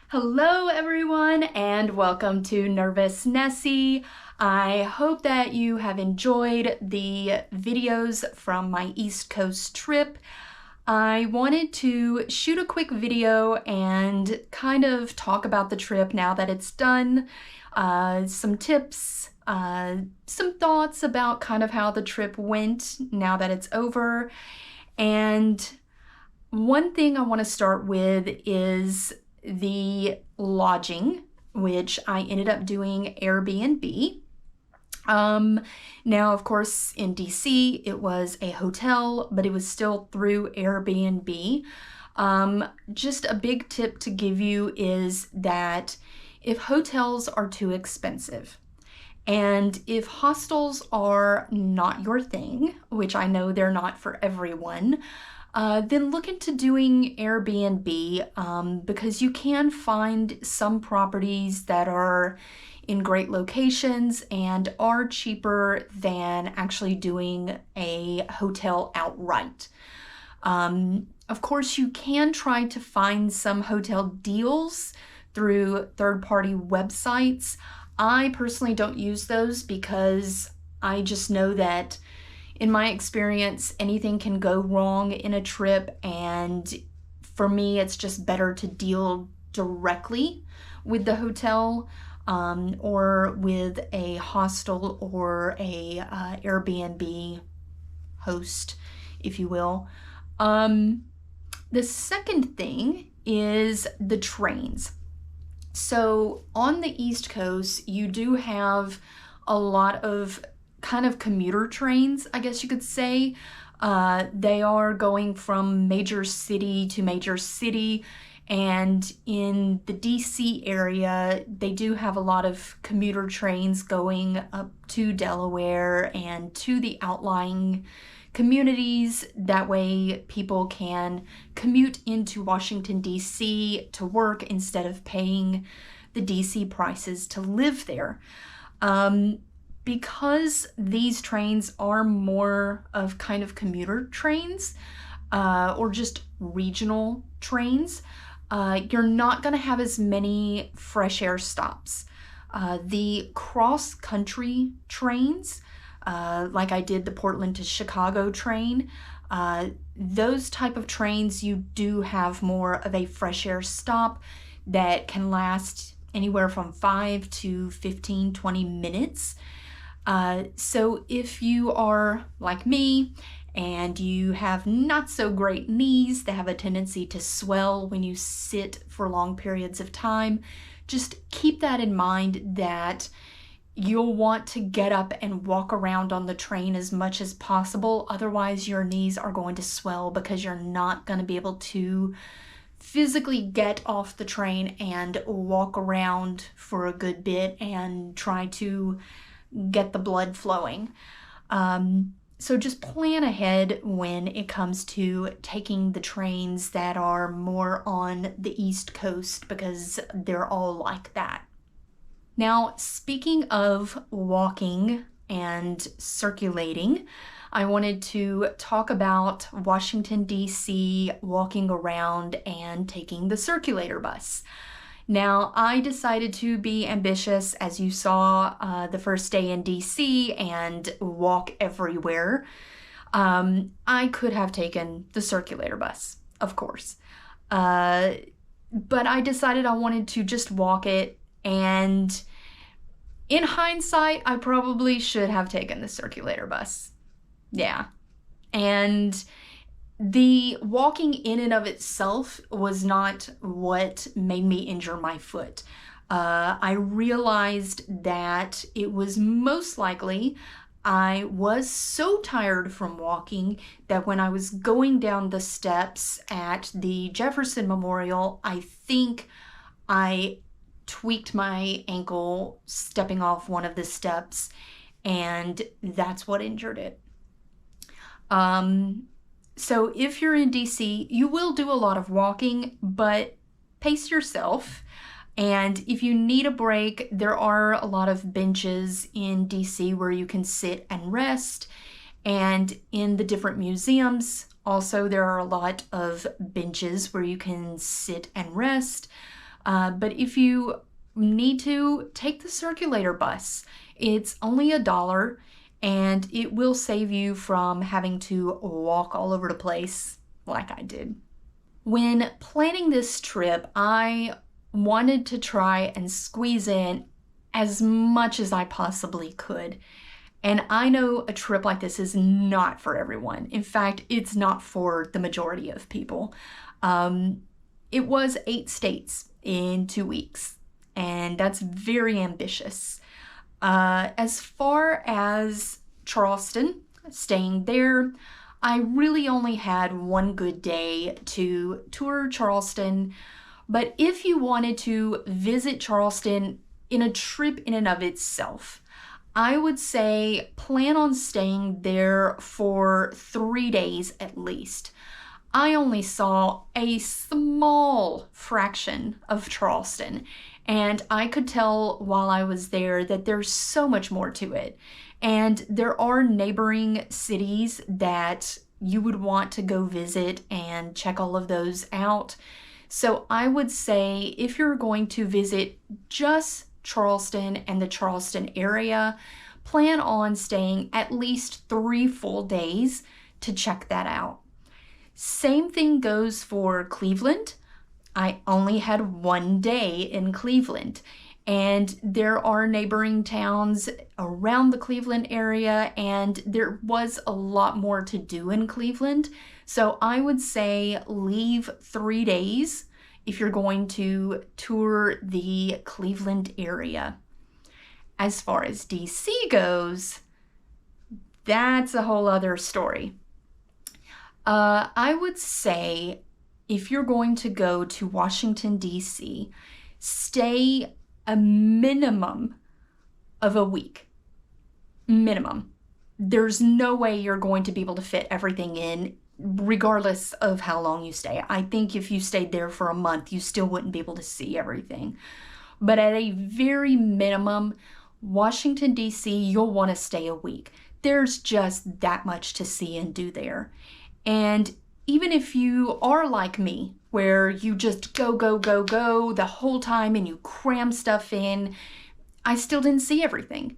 Hello everyone and welcome to Nervous Nessie. I hope that you have enjoyed the videos from my East Coast trip. I wanted to shoot a quick video and kind of talk about the trip now that it's done, some tips, some thoughts about kind of how the trip went now that it's over. And one thing I want to start with is the lodging, which I ended up doing Airbnb. Now, of course, in DC, it was a hotel, but it was still through Airbnb. Just a big tip to give you is that if hotels are too expensive, and if hostels are not your thing, which I know they're not for everyone, then look into doing Airbnb because you can find some properties that are in great locations and are cheaper than actually doing a hotel outright. Of course, you can try to find some hotel deals through third-party websites. I personally don't use those because I just know that in my experience, anything can go wrong in a trip, and for me, it's just better to deal directly with the hotel or with a hostel or a Airbnb host, if you will. The second thing is the trains. So on the East Coast, you do have a lot of kind of commuter trains, I guess you could say. They are going from major city to major city, and in the DC area, they do have a lot of commuter trains going up to Delaware and to the outlying communities. That way people can commute into Washington, DC to work instead of paying the DC prices to live there. Because these trains are more of kind of commuter trains or just regional trains, you're not going to have as many fresh air stops. The cross-country trains, like I did the Portland to Chicago train, those type of trains, you do have more of a fresh air stop that can last anywhere from 5 to 15, 20 minutes. So if you are like me and you have not so great knees that have a tendency to swell when you sit for long periods of time, just keep that in mind that you'll want to get up and walk around on the train as much as possible. Otherwise, your knees are going to swell because you're not going to be able to physically get off the train and walk around for a good bit and try to get the blood flowing. So just plan ahead when it comes to taking the trains that are more on the East Coast because they're all like that. Now, speaking of walking and circulating, I wanted to talk about Washington, D.C., walking around and taking the circulator bus. Now, I decided to be ambitious, as you saw the first day in DC, and walk everywhere. I could have taken the circulator bus, of course. But I decided I wanted to just walk it, and in hindsight, I probably should have taken the circulator bus. Yeah. And the walking in and of itself was not what made me injure my foot. I realized that it was most likely I was so tired from walking that when I was going down the steps at the Jefferson Memorial, I think I tweaked my ankle stepping off one of the steps, and that's what injured it. So if you're in DC, you will do a lot of walking, but pace yourself. And if you need a break, there are a lot of benches in DC where you can sit and rest. And in the different museums, also there are a lot of benches where you can sit and rest. But if you need to, take the circulator bus. It's only $1 and it will save you from having to walk all over the place like I did. When planning this trip, I wanted to try and squeeze in as much as I possibly could. And I know a trip like this is not for everyone. In fact, it's not for the majority of people. It was 8 states in 2 weeks, and that's very ambitious. As far as Charleston, staying there, I really only had one good day to tour Charleston. But if you wanted to visit Charleston in a trip in and of itself, I would say plan on staying there for 3 days at least. I only saw a small fraction of Charleston, and I could tell while I was there that there's so much more to it. And there are neighboring cities that you would want to go visit and check all of those out. So I would say if you're going to visit just Charleston and the Charleston area, plan on staying at least 3 full days to check that out. Same thing goes for Cleveland. I only had 1 day in Cleveland, and there are neighboring towns around the Cleveland area, and there was a lot more to do in Cleveland. So I would say leave 3 days if you're going to tour the Cleveland area. As far as DC goes, that's a whole other story. I would say if you're going to go to Washington, D.C., stay a minimum of a week. Minimum. There's no way you're going to be able to fit everything in, regardless of how long you stay. I think if you stayed there for a month, you still wouldn't be able to see everything. But at a very minimum, Washington, D.C., you'll want to stay a week. There's just that much to see and do there. And even if you are like me, where you just go the whole time and you cram stuff in, I still didn't see everything.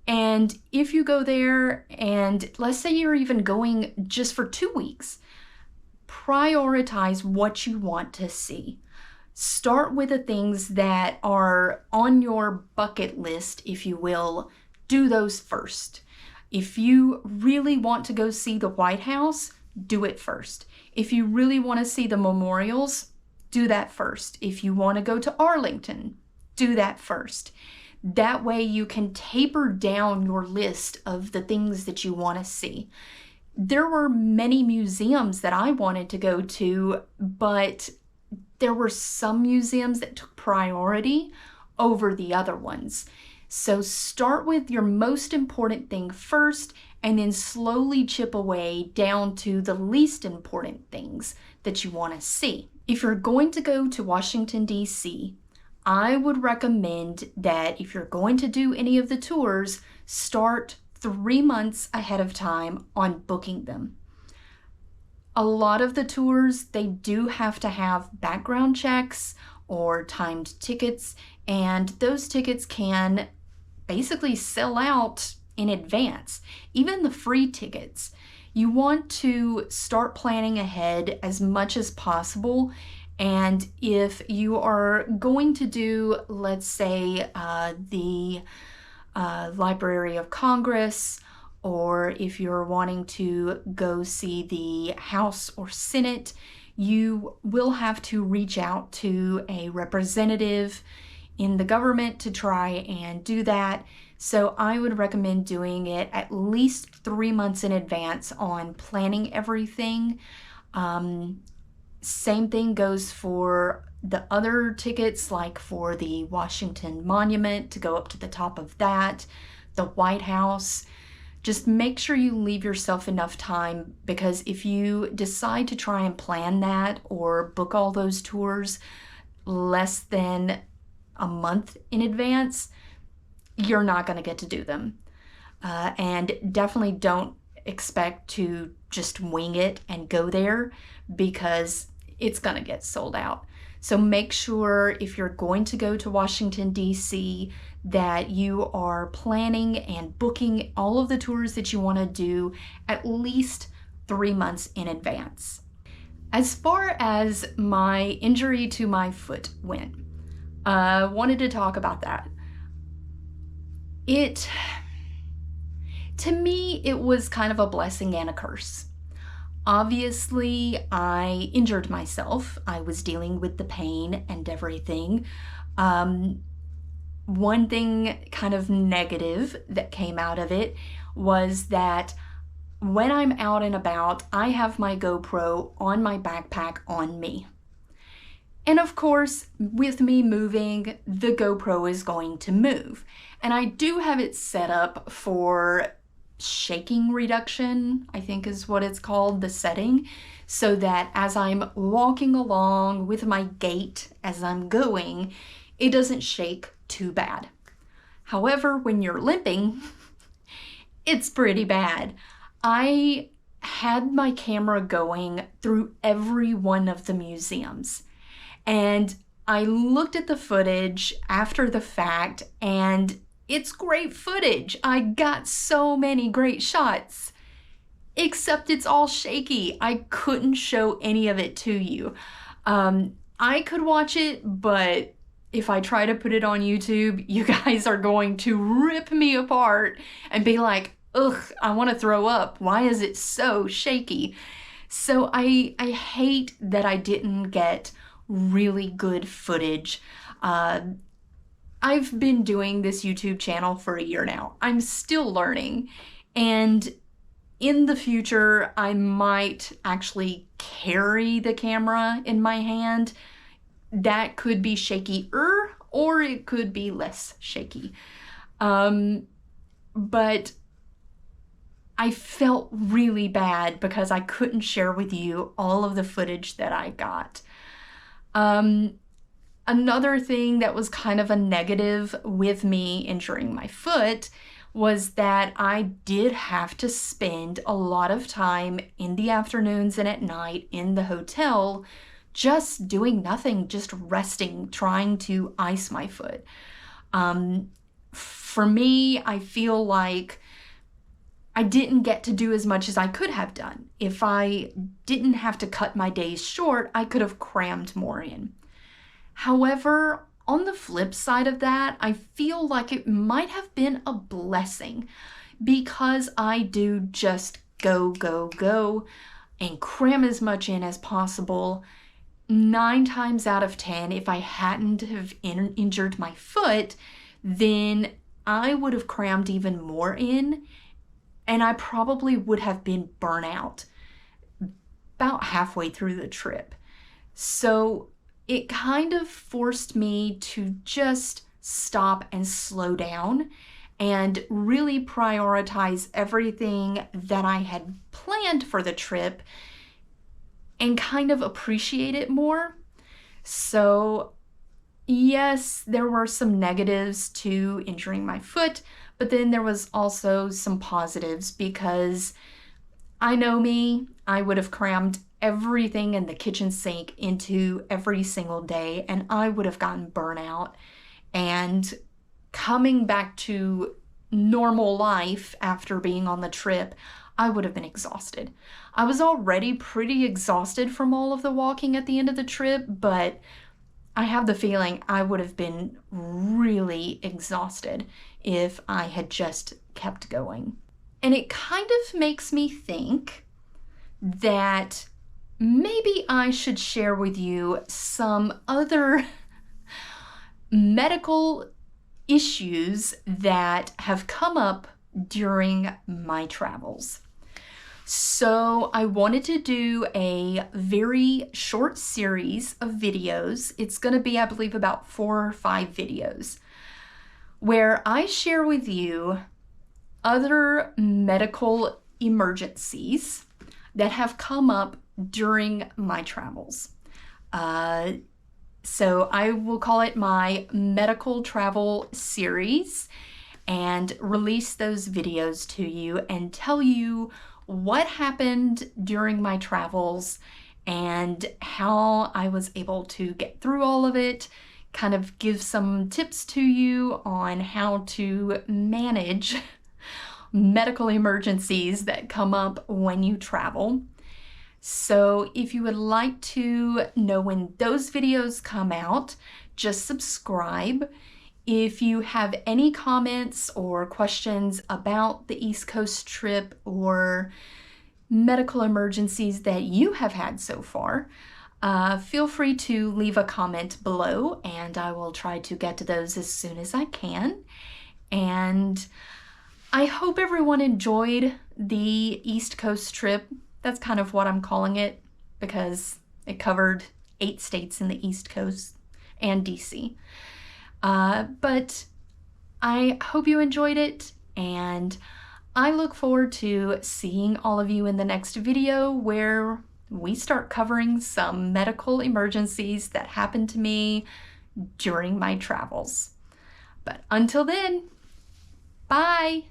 And if you go there and let's say you're even going just for 2 weeks, prioritize what you want to see. Start with the things that are on your bucket list, if you will. Do those first. If you really want to go see the White House, do it first. If you really want to see the memorials, do that first. If you want to go to Arlington, do that first. That way you can taper down your list of the things that you want to see. There were many museums that I wanted to go to, but there were some museums that took priority over the other ones. So start with your most important thing first and then slowly chip away down to the least important things that you want to see. If you're going to go to Washington, D.C., I would recommend that if you're going to do any of the tours, start 3 months ahead of time on booking them. A lot of the tours, they do have to have background checks or timed tickets, and those tickets can basically sell out in advance. Even the free tickets. You want to start planning ahead as much as possible. And if you are going to do, let's say, the Library of Congress, or if you're wanting to go see the House or Senate, you will have to reach out to a representative in the government to try and do that. So I would recommend doing it at least 3 months in advance on planning everything. Same thing goes for the other tickets, like for the Washington Monument, to go up to the top of that, the White House. Just make sure you leave yourself enough time, because if you decide to try and plan that or book all those tours less than a month in advance, you're not going to get to do them. And definitely don't expect to just wing it and go there, because it's going to get sold out. So make sure if you're going to go to Washington, D.C., that you are planning and booking all of the tours that you want to do at least 3 months in advance. As far as my injury to my foot went, wanted to talk about that. To me, it was kind of a blessing and a curse. Obviously, I injured myself. I was dealing with the pain and everything. One thing kind of negative that came out of it was that when I'm out and about, I have my GoPro on my backpack on me. And of course, with me moving, the GoPro is going to move. And I do have it set up for shaking reduction, I think is what it's called, the setting, so that as I'm walking along with my gait as I'm going, it doesn't shake too bad. However, when you're limping, it's pretty bad. I had my camera going through every one of the museums, and I looked at the footage after the fact, and it's great footage. I got so many great shots, except it's all shaky. I couldn't show any of it to you. I could watch it, but if I try to put it on YouTube, you guys are going to rip me apart and be like, ugh, I want to throw up. Why is it so shaky? So I hate that I didn't get really good footage. I've been doing this YouTube channel for a year now. I'm still learning, and in the future, I might actually carry the camera in my hand. That could be shakier, or it could be less shaky. But I felt really bad because I couldn't share with you all of the footage that I got. Another thing that was kind of a negative with me injuring my foot was that I did have to spend a lot of time in the afternoons and at night in the hotel just doing nothing, just resting, trying to ice my foot. For me, I feel like I didn't get to do as much as I could have done. If I didn't have to cut my days short, I could have crammed more in. However, on the flip side of that, I feel like it might have been a blessing because I do just go, and cram as much in as possible. 9 times out of 10, if I hadn't have injured my foot, then I would have crammed even more in, and I probably would have been burnt out about halfway through the trip. So it kind of forced me to just stop and slow down and really prioritize everything that I had planned for the trip and kind of appreciate it more. So yes, there were some negatives to injuring my foot, but then there was also some positives because I know me, I would have crammed everything in the kitchen sink into every single day, and I would have gotten burnout. And coming back to normal life after being on the trip, I would have been exhausted. I was already pretty exhausted from all of the walking at the end of the trip, but I have the feeling I would have been really exhausted if I had just kept going. And it kind of makes me think that maybe I should share with you some other medical issues that have come up during my travels. So I wanted to do a very short series of videos. It's going to be, I believe, about 4 or 5 videos where I share with you other medical emergencies that have come up during my travels. So I will call it my medical travel series and release those videos to you and tell you what happened during my travels and how I was able to get through all of it, kind of give some tips to you on how to manage medical emergencies that come up when you travel. So if you would like to know when those videos come out, just subscribe. If you have any comments or questions about the East Coast trip or medical emergencies that you have had so far, feel free to leave a comment below and I will try to get to those as soon as I can. And I hope everyone enjoyed the East Coast trip. That's kind of what I'm calling it because it covered 8 states in the East Coast and DC. But I hope you enjoyed it, and I look forward to seeing all of you in the next video where we start covering some medical emergencies that happened to me during my travels. But until then, bye!